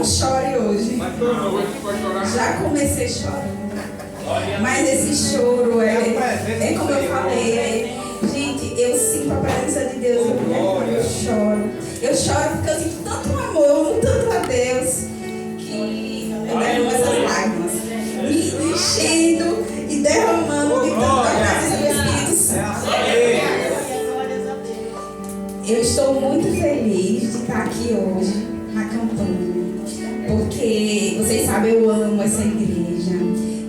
não chore hoje. Já comecei chorando. Mas esse choro é como eu falei. Gente, eu sinto a presença de Deus. Eu choro. Eu choro porque eu sinto tanto amor, eu amo tanto a Deus, que eu derramo essas lágrimas. Me enchendo e derramando de tanta presença do Espírito Santo. Eu estou muito feliz de estar aqui hoje na campanha, porque vocês sabem, eu amo essa igreja.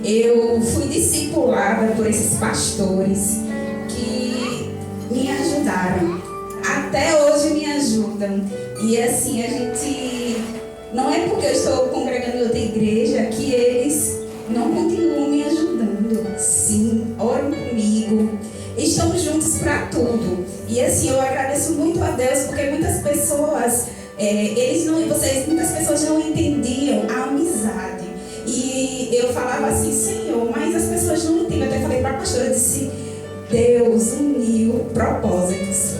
Eu fui discipulada por esses pastores que me ajudaram, até hoje me ajudam. E assim, a gente, não é porque eu estou congregando em outra igreja que eles não continuam me ajudando. Sim, orem comigo. Estamos juntos para tudo. E assim, eu agradeço muito a Deus, porque muitas pessoas, muitas pessoas não entendiam a amizade. E eu falava assim, Senhor, mas as pessoas não entendem. Eu até falei para a pastora, eu disse, Deus uniu propósitos.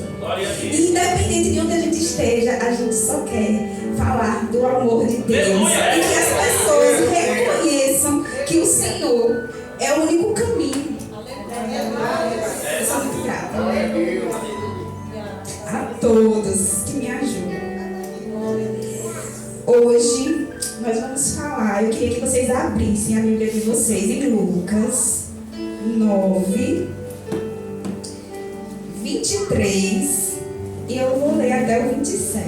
E independente de onde a gente esteja, a gente só quer falar do amor de Deus. E que as pessoas reconheçam que o Senhor é o único caminho. Eu sou muito grata a todos que me ajudam. Hoje nós vamos falar, eu queria que vocês abrissem a Bíblia de vocês em Lucas 9, 23, e eu vou ler até o 27.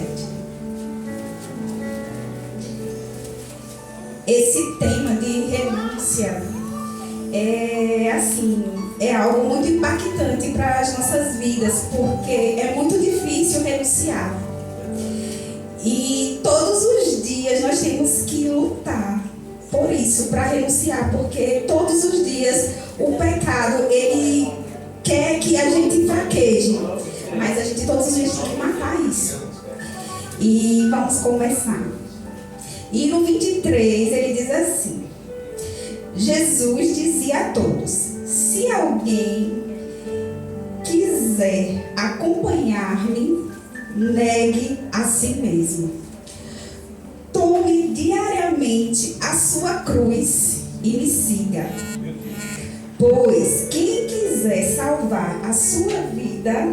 Esse tema de renúncia é algo muito impactante para as nossas vidas, porque é muito difícil renunciar. E todos os dias nós temos que lutar por isso, para renunciar, porque todos os dias o pecado, ele quer que a gente fraqueje, mas a gente todos os dias tem que matar isso. E vamos começar. E no 23 ele diz assim: Jesus dizia a todos: se alguém quiser acompanhar-me, negue a si mesmo. Tome diariamente a sua cruz e me siga. Pois quem quiser salvar a sua vida,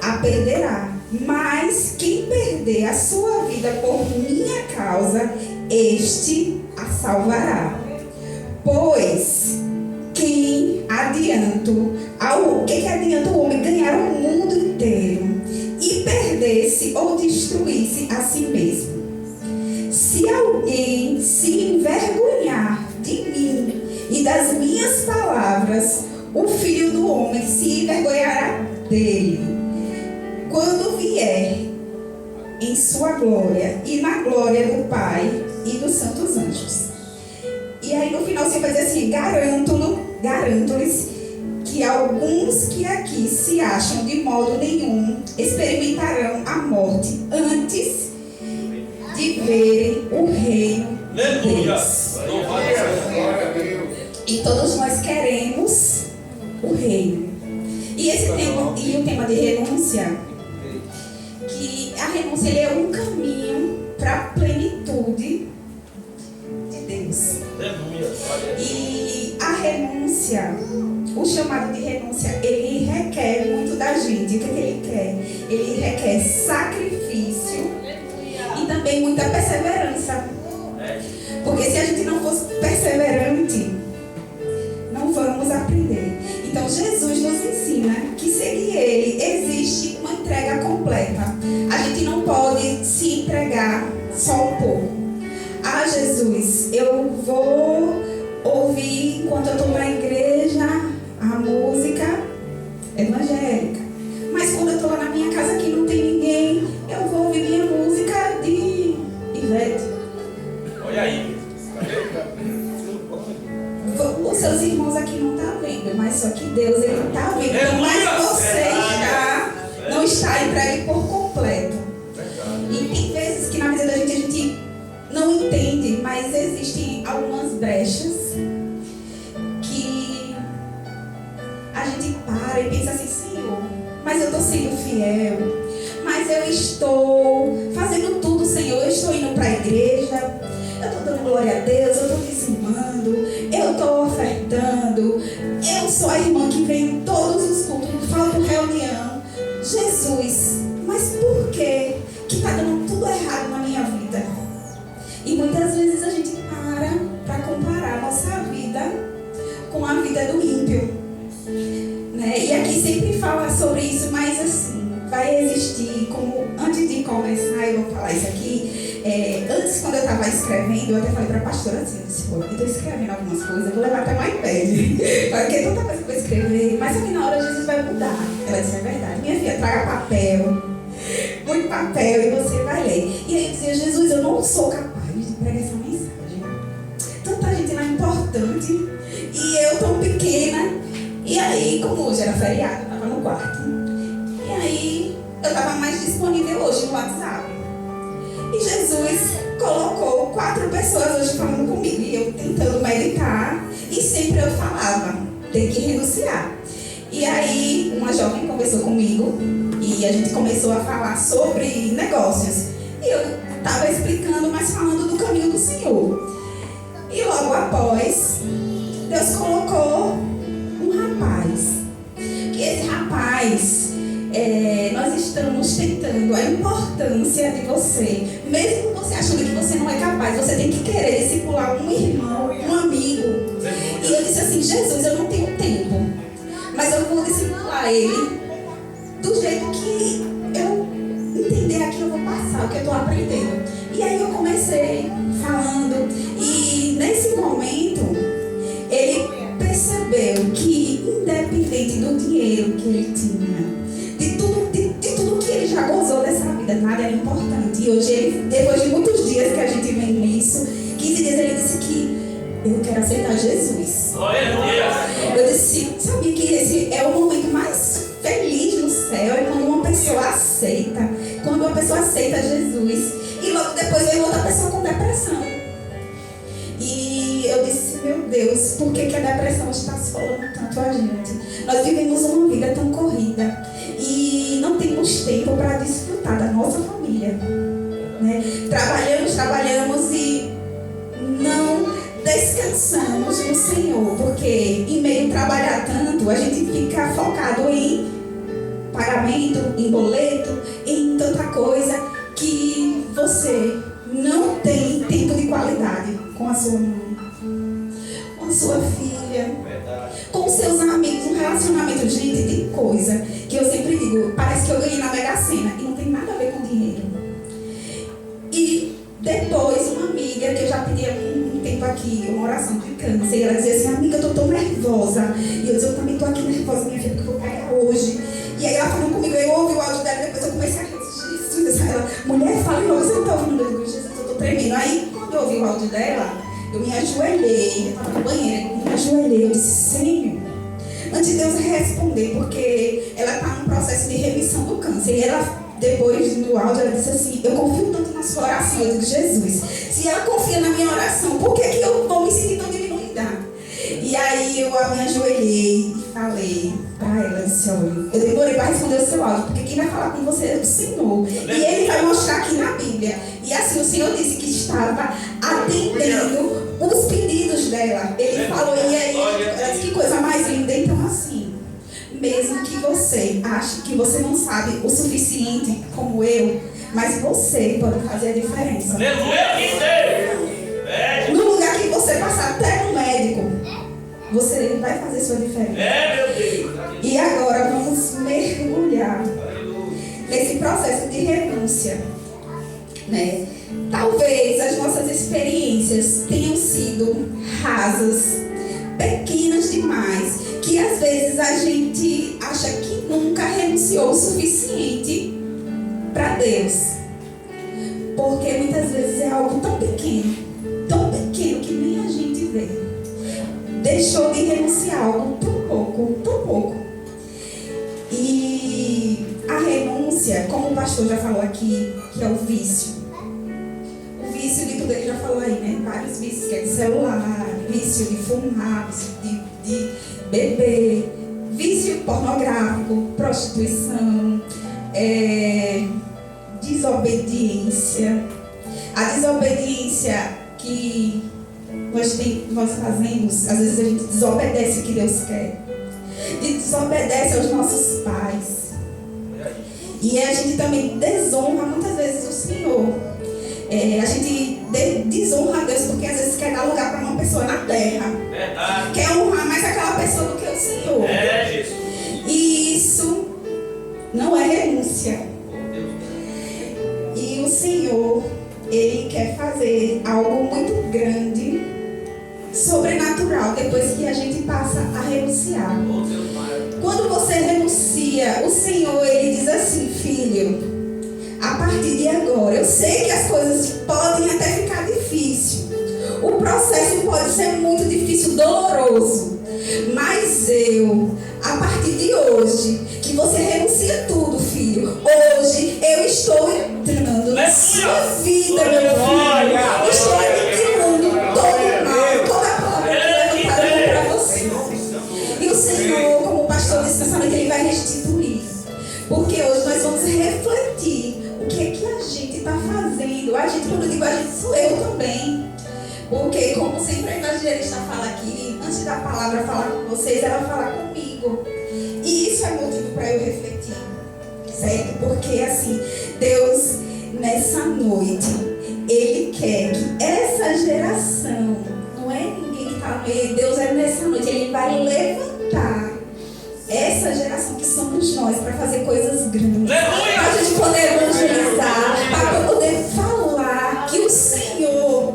a perderá. Mas quem perder a sua vida por minha causa, este a salvará. Pois que adianta o homem ganhar o mundo inteiro e perder-se ou destruir-se a si mesmo? Se alguém se envergonhar de mim e das minhas palavras, o Filho do Homem se envergonhará dele, quando vier em sua glória e na glória do Pai e dos santos anjos. E aí no final você vai dizer assim: garanto-lhes que alguns que aqui se acham de modo nenhum experimentarão a morte antes de verem o reino de Deus. E todos nós queremos o reino. E o tema de renúncia, que a renúncia ele é um caminho para a plenitude de Deus. E a renúncia, o chamado de renúncia, ele requer muito da gente. O que ele quer? Ele requer sacrifício e também muita perseverança. Porque se a gente não fosse perseverante, não vamos aprender. Então Jesus nos ensina que seguir Ele existe uma entrega completa. A gente não pode se entregar só um pouco. Ah, Jesus, eu vou ouvir enquanto eu estou na igreja a música evangélica. Mas quando eu estou lá na minha casa que não tem ninguém, eu vou ouvir minha música de Ivete. Olha aí. Os seus irmãos aqui não estão vendo, mas só que Deus ele está vendo. Então, mas você não está entregue por completo. E tem vezes que na vida da gente a gente não entende, mas existem algumas brechas que a gente para e pensa assim: Senhor, mas eu estou sendo fiel, mas eu estou fazendo tudo, Senhor. Eu estou indo para a igreja, glória a Deus, eu estou dizimando, eu estou ofertando, eu sou a irmã que vem em todos os cultos, não falta reunião. Jesus, mas por que está dando tudo errado na minha vida? E muitas vezes a gente para comparar a nossa vida com a vida do ímpio, né? E aqui sempre fala sobre isso, mas assim, vai existir, como antes de começar, eu vou falar isso aqui. Antes, quando eu estava escrevendo, eu até falei para a pastora assim, eu disse, pô, eu estou escrevendo algumas coisas, eu vou levar até mais pele, porque tanta coisa que eu vou escrever, mas aqui na hora Jesus vai mudar. Ela disse, é verdade, minha filha, traga papel, muito papel, e você vai ler. E aí eu dizia, Jesus, eu não sou capaz de pregar essa mensagem. Tanta gente lá importante, e eu tão pequena. E aí, como hoje era feriado, eu estava no quarto. E aí, eu estava mais disponível hoje no WhatsApp. E Jesus colocou 4 pessoas hoje falando comigo. E eu tentando meditar. E sempre eu falava, tem que renunciar. E aí, uma jovem conversou comigo. E a gente começou a falar sobre negócios. E eu estava explicando, mas falando do caminho do Senhor. E logo após, Deus colocou um rapaz. Que esse rapaz, nós estamos tentando a importância de você, mesmo você achando que você não é capaz, você tem que querer discipular um irmão, um amigo. E eu disse assim, Jesus, eu não tenho tempo, mas eu vou discipular ele do jeito que eu entender aqui, eu vou passar o que eu estou aprendendo. E aí eu comecei falando, e nesse momento ele percebeu que, independente do dinheiro que ele tinha, de tudo que ele já gozou dessa vida, nada era importante. E hoje, ele, depois de muitos dias que a gente vem nisso, 15 dias, ele disse que eu quero aceitar Jesus. Eu disse, sabia que esse é o momento mais feliz no céu, é quando uma pessoa aceita. Quando uma pessoa aceita Jesus. E logo depois veio outra pessoa com depressão. E eu disse, meu Deus, por que a depressão está se falando tanto a gente? Nós vivemos uma vida tão corrida e não temos tempo para desfrutar da nossa família, né? Trabalhamos e não descansamos no Senhor, porque em meio a trabalhar tanto, a gente fica focado em pagamento, em boleto, em tanta coisa, que você não tem tempo de qualidade com a sua mãe, com a sua filha, com seus amigos, um relacionamento. Gente, tem coisa que eu sempre digo, parece que eu ganhei na Mega Sena e não tem nada a ver com dinheiro. E depois uma amiga, que eu já pedi um tempo aqui, uma oração de câncer, e ela dizia assim, amiga, eu tô tão nervosa. E eu disse, eu também tô aqui nervosa, minha filha, porque eu vou pegar hoje. E aí ela falou comigo, eu ouvi o áudio dela, e depois eu comecei a Jesus, ela, mulher, fala logo, você não tá ouvindo? Eu digo, Jesus, eu tô tremendo. Aí, quando eu ouvi o áudio dela, eu me ajoelhei, eu estava no banheiro, eu me ajoelhei, eu disse, Senhor, antes de Deus responder, porque ela está num processo de remissão do câncer. E ela, depois do áudio, ela disse assim, eu confio tanto na sua oração. Eu digo, Jesus, se ela confia na minha oração, por que eu vou me sentir tão diminuída? E aí eu me ajoelhei e falei para ela, disse, olha, eu demorei para responder o seu áudio, porque quem vai falar com você é o Senhor. E ele vai mostrar aqui na Bíblia. E assim, o Senhor disse que estava atendendo os pedidos dela. Ele falou, e aí, ela disse, que coisa mais linda. Então assim, mesmo que você ache que você não sabe o suficiente como eu, mas você pode fazer a diferença. No lugar que você passar até no médico, você vai fazer sua diferença. E agora vamos mergulhar nesse processo de renúncia, né? Talvez as nossas experiências tenham sido rasas, pequenas demais, que às vezes a gente acha que nunca renunciou o suficiente para Deus, porque muitas vezes é algo tão pequeno que nem a gente vê. Deixou de renunciar algo tão pouco. E a renúncia, como o pastor já falou aqui, que é o vício. O vício de tudo ele já falou aí, né? Vários vícios, que é de celular, vício de fumar, vício de beber, vício pornográfico, prostituição, desobediência. A desobediência que nós fazemos, às vezes a gente desobedece o que Deus quer. Desobedece aos nossos pais. E a gente também desonra muitas vezes o Senhor. A gente desonra a Deus porque às vezes quer dar lugar para uma pessoa na terra. Verdade. Quer honrar mais aquela pessoa do que o Senhor. É isso. E isso não é renúncia. E o Senhor, Ele quer fazer algo muito grande, sobrenatural, depois que a gente passa a renunciar. Quando você renuncia, o Senhor, Ele diz assim: filho, a partir de agora, eu sei que as coisas podem até ficar difíceis. O processo pode ser muito difícil, doloroso. Mas a partir de hoje, que você renuncia tudo, filho. Hoje eu estou entrando na sua vida, meu filho. Estou retirando todo o mal, toda a palavra que levantaram para você. E o Senhor, como o pastor disse nessa noite, Ele vai restituir. Porque hoje nós vamos refletir o que é que a gente está fazendo. A gente, quando eu digo a gente, sou eu também. Porque, como sempre a evangelista fala aqui, antes da palavra falar com vocês, ela fala comigo. E isso é motivo para eu refletir, certo? Porque, assim, Deus, nessa noite, Ele quer que essa geração, não é ninguém que está no meio, Deus é nessa noite, Ele vai levantar essa geração que somos nós para fazer coisas grandes. Para a gente poder evangelizar, para poder falar que o Senhor,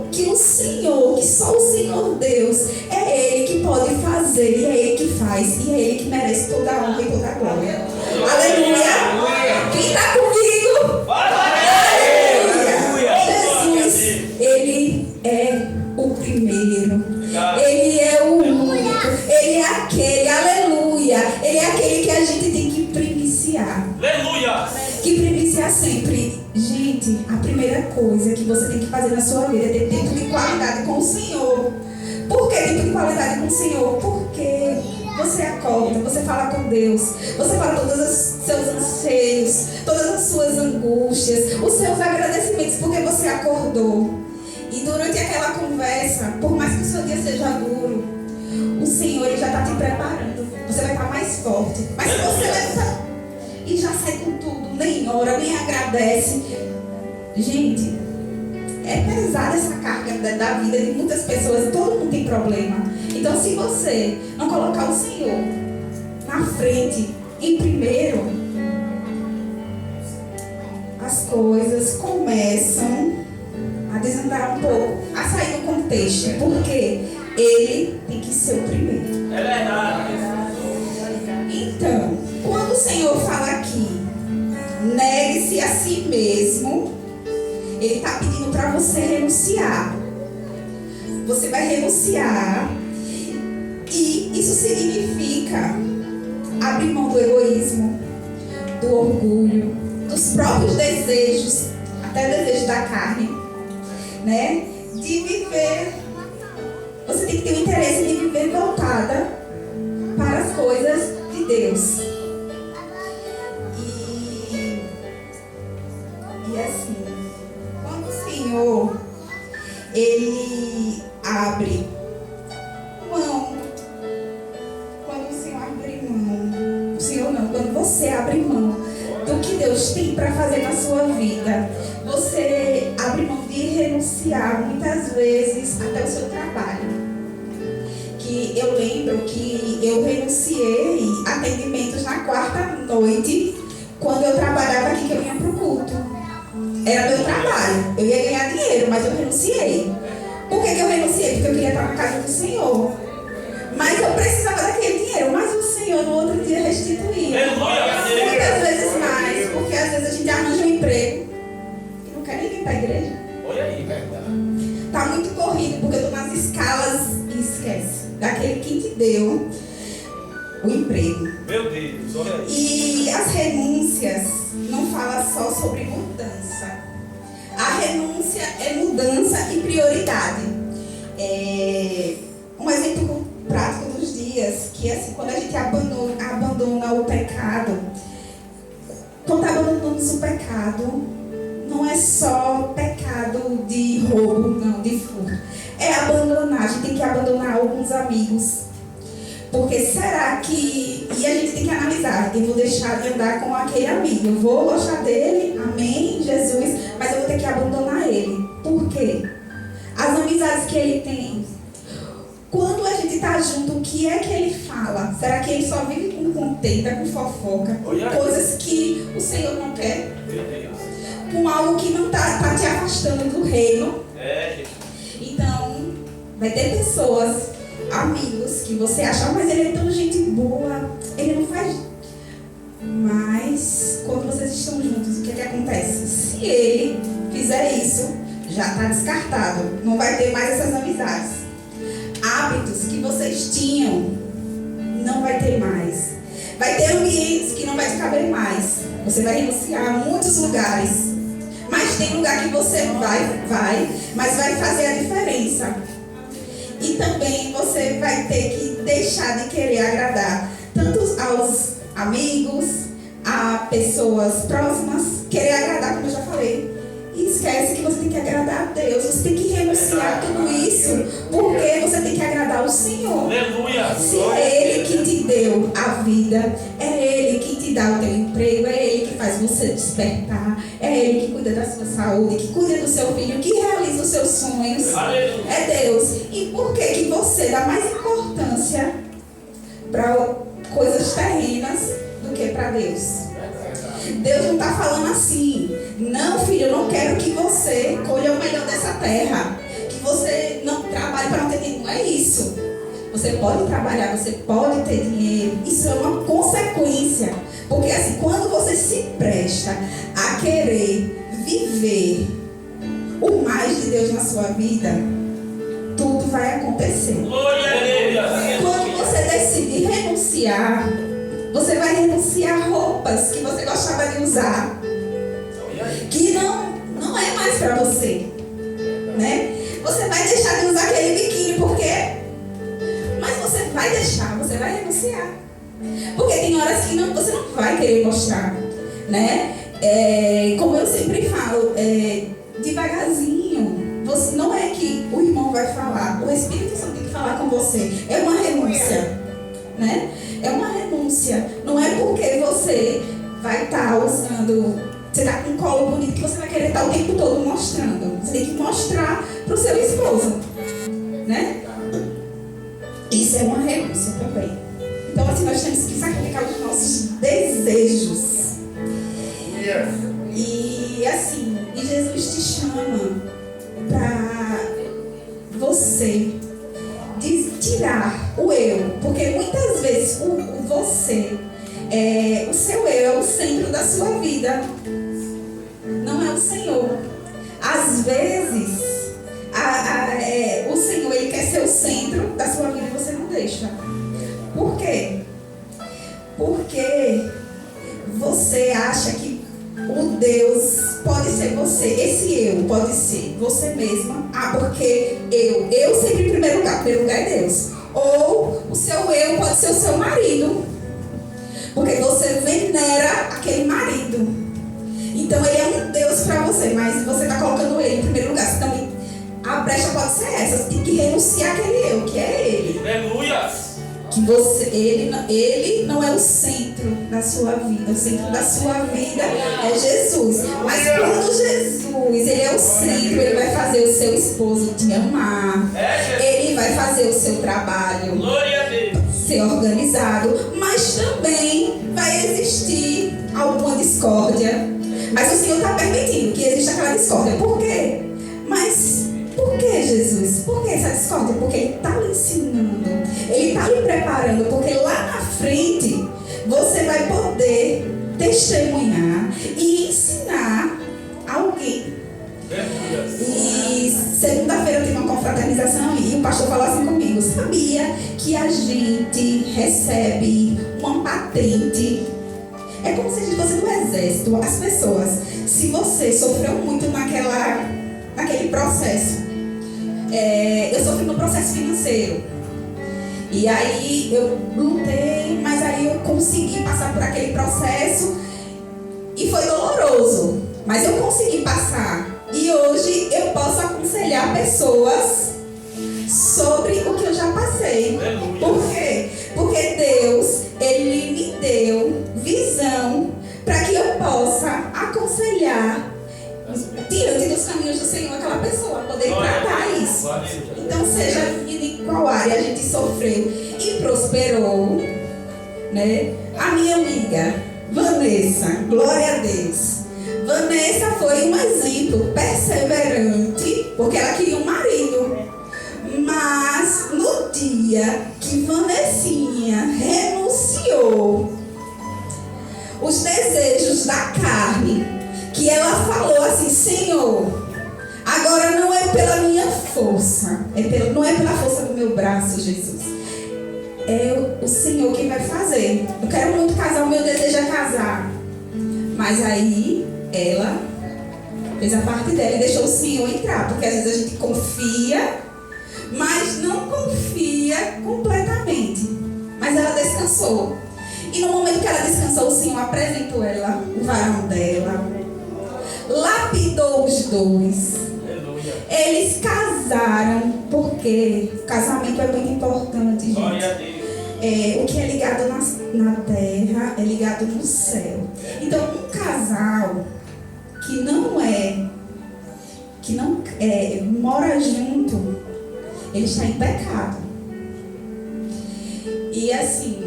que só o Senhor Deus, é Ele que pode fazer, e é Ele que faz, e é Ele que merece toda a honra e toda a glória. Aleluia! Quem está comigo? Aleluia! Jesus, Ele é o primeiro, Ele é o único, Ele é aquele, aleluia! Ele é aquele que a gente tem que primiciar. Aleluia! Que primiciar sempre. Gente, a primeira coisa que você tem que fazer na sua vida é ter tempo de qualidade com o Senhor. Por que tempo de qualidade com o Senhor? Porque você acorda, você fala com Deus, você fala todos os seus anseios, todas as suas angústias, os seus agradecimentos, porque você acordou. E durante aquela conversa, por mais que o seu dia seja duro, o Senhor, Ele já está te preparando. Você vai estar mais forte. Mas se você levanta e já sai com tudo, nem ora, nem agradece. Gente, é pesada essa carga da vida de muitas pessoas. Todo mundo tem problema. Então, se você não colocar o Senhor na frente, em primeiro, as coisas começam a desandar um pouco, a sair do contexto. Porque Ele tem que ser o primeiro. É verdade. Então, quando o Senhor fala aqui, negue-se a si mesmo, Ele está pedindo para você renunciar. Você vai renunciar. E isso significa abrir mão do egoísmo, do orgulho, dos próprios desejos, até desejos da carne, né? De viver. Você tem que ter o interesse de viver voltada para as coisas de Deus. E assim, quando o Senhor, Ele abre mão, quando o Senhor abre mão, o Senhor não, quando você abre mão do que Deus tem para fazer na sua vida, você abre mão de renunciar muitas vezes até o seu trabalho. Que eu lembro que eu renunciei atendimentos na quarta noite, quando eu trabalhava aqui, que eu ia para o culto. Era meu trabalho, eu ia ganhar dinheiro, mas eu renunciei. Por que eu renunciei? Porque eu queria estar na casa do Senhor. Mas eu precisava daquele dinheiro, mas o Senhor no outro dia restituía. Muitas vezes mais, porque às vezes a gente arranja um emprego e não quer nem vir para a igreja. Olha aí, verdade. Está muito corrido, porque eu estou nas escalas e esquece daquele que te deu o emprego. Meu Deus, olha aí. E as renúncias não falam só sobre mudança. A renúncia é mudança e prioridade. Um exemplo prático dos dias, que assim, quando a gente abandona o pecado, quando abandonamos o pecado, não é só pecado de roubo, não. não, de furto. É abandonar, a gente tem que abandonar alguns amigos. Porque será que... E a gente tem que analisar, eu vou deixar de andar com aquele amigo, eu vou gostar dele, amém, Jesus, mas eu vou ter que abandonar ele. Por quê? As amizades que ele tem, quando a gente está junto, o que é que ele fala? Será que ele só vive com contenta, com fofoca, coisas que o Senhor não quer? Com algo que não está te afastando do reino? Então, vai ter pessoas, amigos, que você acha, mas ele é tão gente boa, ele não faz. Mas, quando vocês estão juntos, o que é que acontece? Se ele fizer isso, já está descartado, não vai ter mais essas amizades. Hábitos que vocês tinham, não vai ter mais. Vai ter ambientes que não vai te caber mais. Você vai renunciar a muitos lugares. Mas tem lugar que você vai, mas vai fazer a diferença. E também você vai ter que deixar de querer agradar tanto aos amigos, a pessoas próximas, querer agradar, como eu já falei. E esquece que você tem que agradar a Deus. Você tem que renunciar a tudo isso, porque você tem que agradar o Senhor. Aleluia. Se é Ele que te deu a vida, é Ele que te dá o teu emprego, é Ele que faz você despertar, é Ele que cuida da sua saúde, que cuida do seu filho, que realiza os seus sonhos. Aleluia. É Deus. E por que você dá mais importância para coisas terrenas do que para Deus? Deus não está falando assim: não, filho, eu não quero que você colha o melhor dessa terra, que você não trabalhe para não ter dinheiro. Não é isso. Você pode trabalhar, você pode ter dinheiro. Isso é uma consequência. Porque assim, quando você se presta a querer viver o mais de Deus na sua vida, tudo vai acontecer. Quando você decide renunciar, você vai renunciar a roupas que você gostava de usar, que não é mais para você, né? Você vai deixar de usar aquele biquíni, por quê? Mas você vai deixar, você vai renunciar. Porque tem horas que você não vai querer mostrar, né? Como eu sempre falo, devagarzinho. Você, não é que o irmão vai falar, o Espírito Santo tem que falar com você. É uma renúncia, né? É uma renúncia. Não é porque você vai estar usando, você está com um colo bonito, que você vai querer estar o tempo todo mostrando. Você tem que mostrar para o seu esposo, né? Isso é uma renúncia também. Então assim, nós temos que sacrificar os nossos desejos. E assim, e Jesus te chama para você tirar o eu, porque muitas vezes o seu eu é o centro da sua vida, não é o Senhor. Às vezes o Senhor, Ele quer ser o centro da sua vida e você não deixa. Por quê? Porque você acha que o Deus pode ser você. Esse eu pode ser você mesma. Porque eu sempre em primeiro lugar. Primeiro lugar é Deus. Ou o seu eu pode ser o seu marido, porque você venera aquele marido. Então ele é um Deus para você, mas você está colocando ele em primeiro lugar. Você também, a brecha pode ser essa. Você tem que renunciar àquele eu, que é ele. Aleluia. Que ele não é o centro da sua vida. O centro da sua vida é Jesus. Mas quando Jesus, ele é o centro, ele vai fazer o seu esposo te amar. Ele vai fazer o seu trabalho ser organizado. Mas também vai existir alguma discórdia. Mas o Senhor está permitindo que exista aquela discórdia. Por quê? Mas por que, Jesus? Por que essa discórdia? Porque Ele está lhe ensinando. Ele está lhe preparando. Porque lá na frente você vai poder testemunhar e ensinar alguém. E segunda-feira eu tive uma confraternização e o pastor falou assim comigo: sabia que a gente recebe uma patente? É como se a gente fosse do exército. As pessoas, se você sofreu muito naquele processo, eu sofri no processo financeiro. E aí eu lutei, mas aí eu consegui passar por aquele processo e foi doloroso, mas eu consegui passar. E hoje eu posso aconselhar pessoas sobre o que eu já passei. Aleluia. Por quê? Porque Deus, Ele me deu visão para que eu possa aconselhar diante dos caminhos do Senhor aquela pessoa, poder tratar isso. Então, seja em qual área a gente sofreu e prosperou, né? A minha amiga Vanessa, glória a Deus. Vanessa foi um exemplo perseverante, porque ela queria um marido. Mas no dia que Vanessinha renunciou os desejos da carne, que ela falou assim: Senhor, agora não é pela minha força, não é pela força do meu braço, Jesus. É o Senhor quem vai fazer. Eu quero muito casar, o meu desejo é casar. Mas aí ela fez a parte dela e deixou o Senhor entrar, porque às vezes a gente confia, mas não confia completamente. Mas ela descansou. E no momento que ela descansou, o Senhor apresentou ela, o varão dela, lapidou os dois. Aleluia. Eles casaram, porque o casamento é muito importante, gente. Glória a Deus. O que é ligado na terra é ligado no céu. Então, um casal que não mora junto, ele está em pecado. E assim,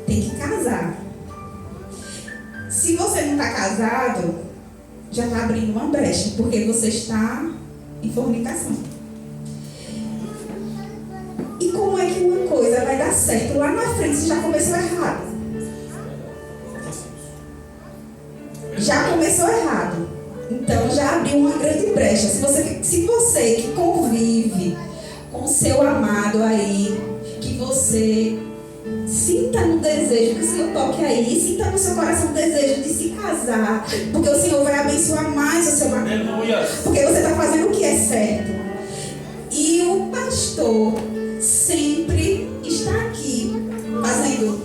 tem que casar. Se você não está casado, já está abrindo uma brecha, porque você está em fornicação. E como é que uma coisa vai dar certo lá na frente se já começou errado? Já começou errado. Então já abriu uma grande brecha. Se você que convive com o seu amado aí, que você sinta no desejo, que o Senhor toque aí, sinta no seu coração o desejo de se casar, porque o Senhor vai abençoar mais o seu marido, porque você está fazendo o que é certo. E o pastor sempre está aqui fazendo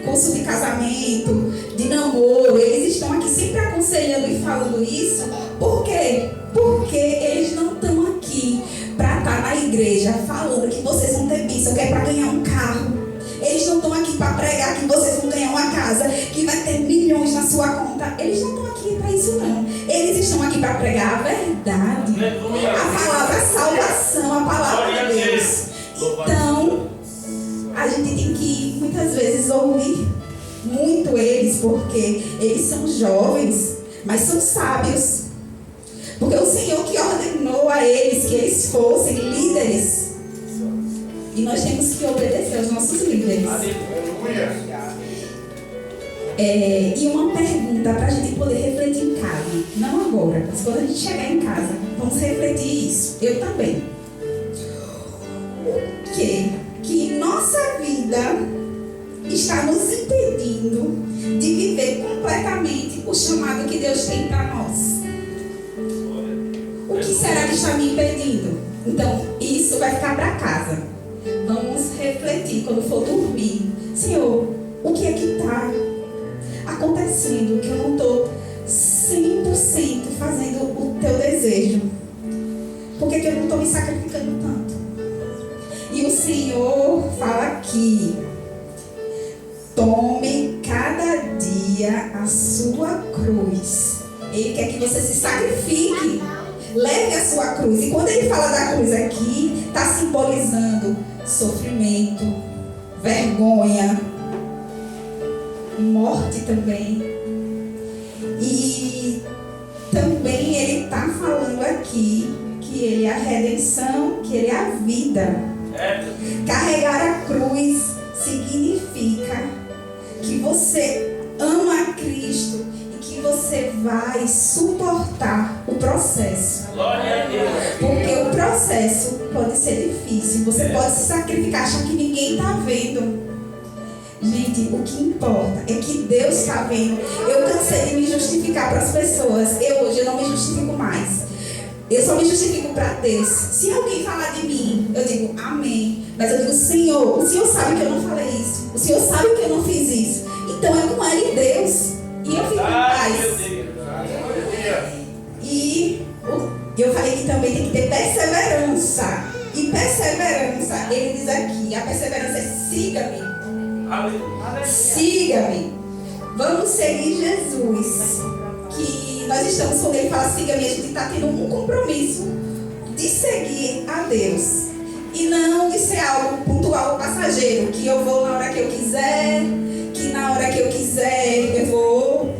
curso de casamento, de namoro. Eles estão aqui sempre aconselhando e falando isso. Por quê? Porque eles não estão aqui para estar na igreja falando que vocês vão ter bênção, que é para ganhar um carro. Eles não estão aqui para pregar que vocês vão ganhar uma casa, que vai ter milhões na sua conta. Eles não estão aqui para isso, não. Eles estão aqui para pregar a verdade, a palavra salvação, a palavra de Deus. Então, a gente tem que muitas vezes ouvir muito eles, porque eles são jovens, mas são sábios. Porque o Senhor que ordenou a eles que eles fossem líderes. E nós temos que obedecer aos nossos líderes. E uma pergunta para a gente poder refletir em casa. Não agora, mas quando a gente chegar em casa, vamos refletir isso. Eu também. O que nossa vida está nos impedindo de viver completamente o chamado que Deus tem para nós? O que será que está me impedindo? Então, isso vai ficar para casa. Vamos refletir quando for dormir. Senhor, o que é que está acontecendo que eu não estou 100% fazendo o teu desejo? Por que eu não estou me sacrificando tanto? E o Senhor fala aqui: tome cada dia a sua cruz. Ele quer que você se sacrifique. Leve a sua cruz. E quando ele fala da cruz aqui, está simbolizando sofrimento, vergonha, morte também. E também ele está falando aqui que ele é a redenção, que ele é a vida. Carregar a cruz significa que você ama a Cristo e que você vai suportar o processo. Glória a Deus. Porque o processo pode ser difícil. Você pode se sacrificar, achar que ninguém está vendo. Gente, o que importa é que Deus está vendo. Eu cansei de me justificar para as pessoas. Hoje eu não me justifico mais. Eu só me justifico para Deus. Se alguém falar de mim, eu digo amém. Mas eu digo: Senhor, o Senhor sabe que eu não falei isso. O Senhor sabe que eu não fiz isso. Então é com Ele e Deus. E eu fico em paz. E gente também tem que ter perseverança. E perseverança, ele diz aqui, a perseverança é siga-me. Siga-me. Vamos seguir Jesus. Que nós estamos, quando ele fala siga-me, a gente está tendo um compromisso de seguir a Deus. E não de ser algo pontual, passageiro, que eu vou na hora que eu quiser, que na hora que eu quiser eu vou.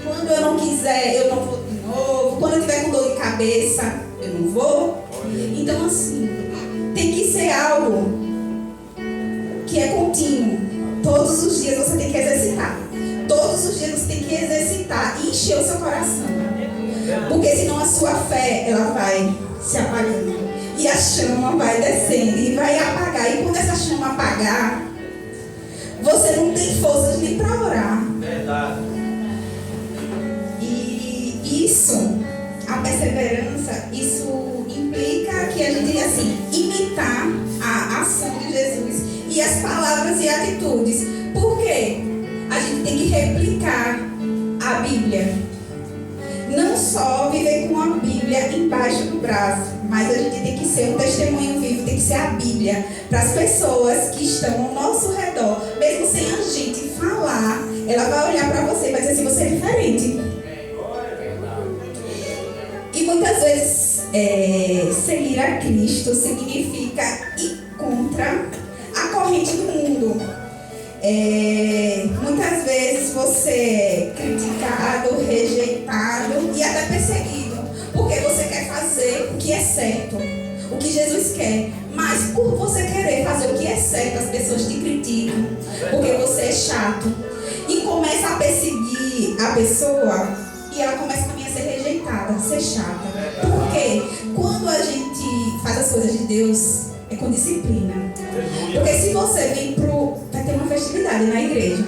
Quando eu não quiser, eu não vou de novo. Quando eu tiver com dor de cabeça, eu não vou. Então, assim, tem que ser algo que é contínuo. Todos os dias você tem que exercitar. Todos os dias você tem que exercitar e encher o seu coração. Porque senão a sua fé, ela vai se apagando. E a chama vai descendo e vai apagar. E quando essa chama apagar, você não tem forças nem para orar. Verdade. E isso, a perseverança, isso implica que a gente, assim, imitar a ação de Jesus e as palavras e atitudes. Por quê? A gente tem que replicar a Bíblia. Não só viver com a Bíblia embaixo do braço, mas a gente tem que ser um testemunho vivo, tem que ser a Bíblia para as pessoas que estão ao nosso redor. Mesmo sem a gente falar, ela vai olhar para você e vai dizer assim, você é diferente. E muitas vezes seguir a Cristo significa ir contra a corrente do mundo. Muitas vezes você é criticado, rejeitado e até perseguido, porque você quer fazer o que é certo, o que Jesus quer, mas por você querer fazer o que é certo, as pessoas te criticam, porque você é chato, e começa a perseguir a pessoa, e ela começa também a ser rejeitada, a ser chata. Porque quando a gente faz as coisas de Deus, é com disciplina. Porque se você vem vai ter uma festividade na igreja,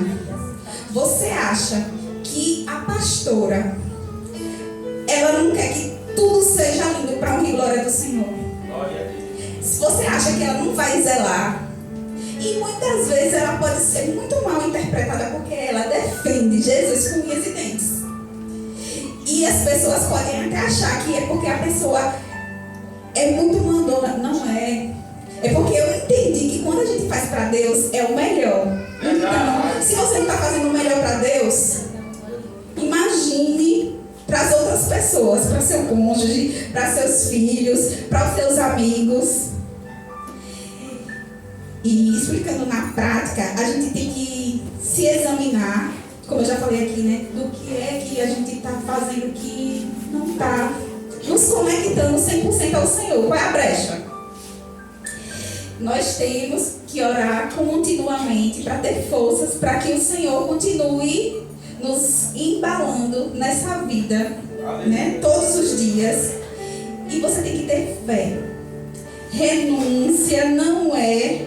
você acha que a pastora, ela não quer que tudo seja lindo para honra e glória do Senhor. Se você acha que ela não vai zelar, e muitas vezes ela pode ser muito mal interpretada porque ela defende Jesus com unhas e dentes. E as pessoas podem até achar que é porque a pessoa é muito mandona. Não é. É porque eu entendi que quando a gente faz para Deus, é o melhor. Então, se você não está fazendo o melhor para Deus, imagine para as outras pessoas, para seu cônjuge, para seus filhos, para os seus amigos. E explicando na prática, a gente tem que se examinar, como eu já falei aqui, né? Do que é que a gente está fazendo que não está nos conectando 100% ao Senhor. Qual é a brecha? Nós temos que orar continuamente para ter forças, para que o Senhor continue nos embalando nessa vida, né? Todos os dias. E você tem que ter fé. Renúncia não é,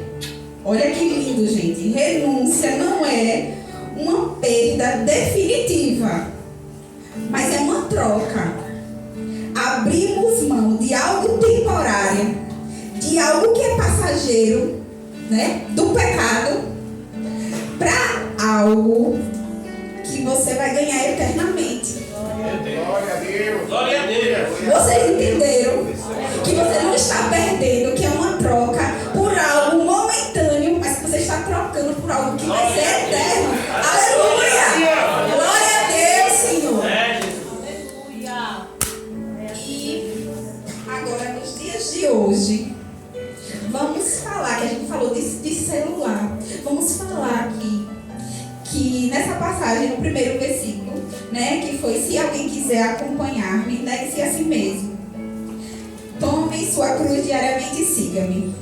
olha que lindo, gente. Renúncia não é uma perda definitiva, mas é uma troca. Abrimos mão de algo temporário, de algo que é passageiro, né, do pecado, para algo que você vai ganhar eternamente. Glória a Deus. Glória a Deus. Vocês entenderam que você não está perdendo, que é uma troca por algo momentâneo, mas que você está trocando por algo que vai ser eterno. Aleluia! Glória a Deus, Senhor. Aleluia. E agora, nos dias de hoje, vamos falar, que a gente falou de celular. Vamos falar aqui que nessa passagem, no primeiro versículo, né, que foi: se alguém quiser acompanhar-me, negue-se a si mesmo. Tome sua cruz diariamente e siga-me.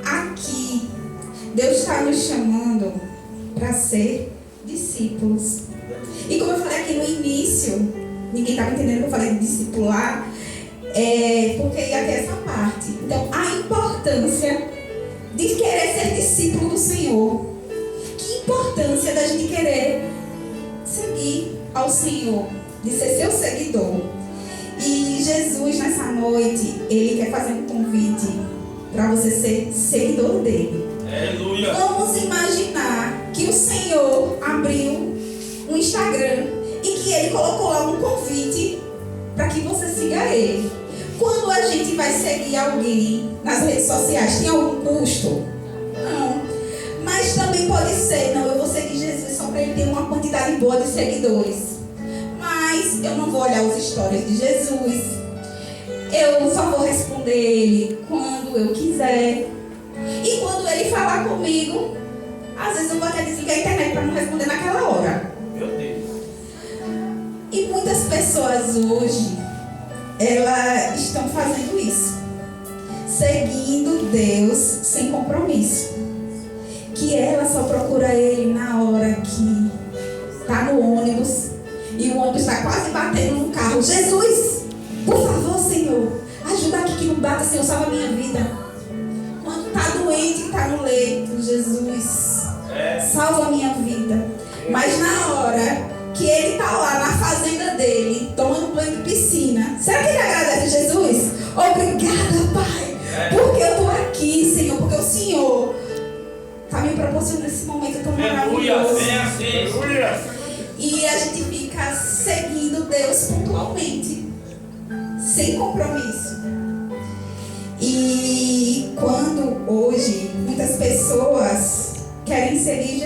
Aqui, Deus está nos chamando para ser discípulos. E como eu falei aqui no início, ninguém estava entendendo que eu falei de discipular, porque ia ter essa parte. Então, a importância de querer ser discípulo do Senhor. Que importância da gente querer seguir ao Senhor, de ser seu seguidor. E Jesus, nessa noite, Ele quer fazer um convite para você ser seguidor dele. Aleluia. Vamos imaginar que o Senhor abriu um Instagram e que Ele colocou lá um convite para que você siga Ele. Quando a vai seguir alguém nas redes sociais tem algum custo? Não. Mas também pode ser, não, eu vou seguir Jesus só para ele ter uma quantidade boa de seguidores. Mas eu não vou olhar os stories de Jesus. Eu só vou responder ele quando eu quiser. E quando ele falar comigo, às vezes eu vou até desligar a internet para não responder naquela hora. Meu Deus. E muitas pessoas hoje, elas estão fazendo isso. Seguindo Deus sem compromisso. Que ela só procura ele na hora que está no ônibus. E o ônibus está quase batendo no carro. Jesus, por favor, Senhor, ajuda aqui que não bata, Senhor, salva a minha vida. Quando está doente, está no leito, Jesus, salva a minha vida. Mas na hora que ele está lá na fazenda dele, tomando banho de piscina, será que ele agradece Jesus? Obrigada, Pai, porque eu estou aqui, Senhor, porque o Senhor está me proporcionando esse momento tão maravilhoso. E a gente fica seguindo Deus pontualmente, sem compromisso. E quando hoje muitas pessoas querem seguir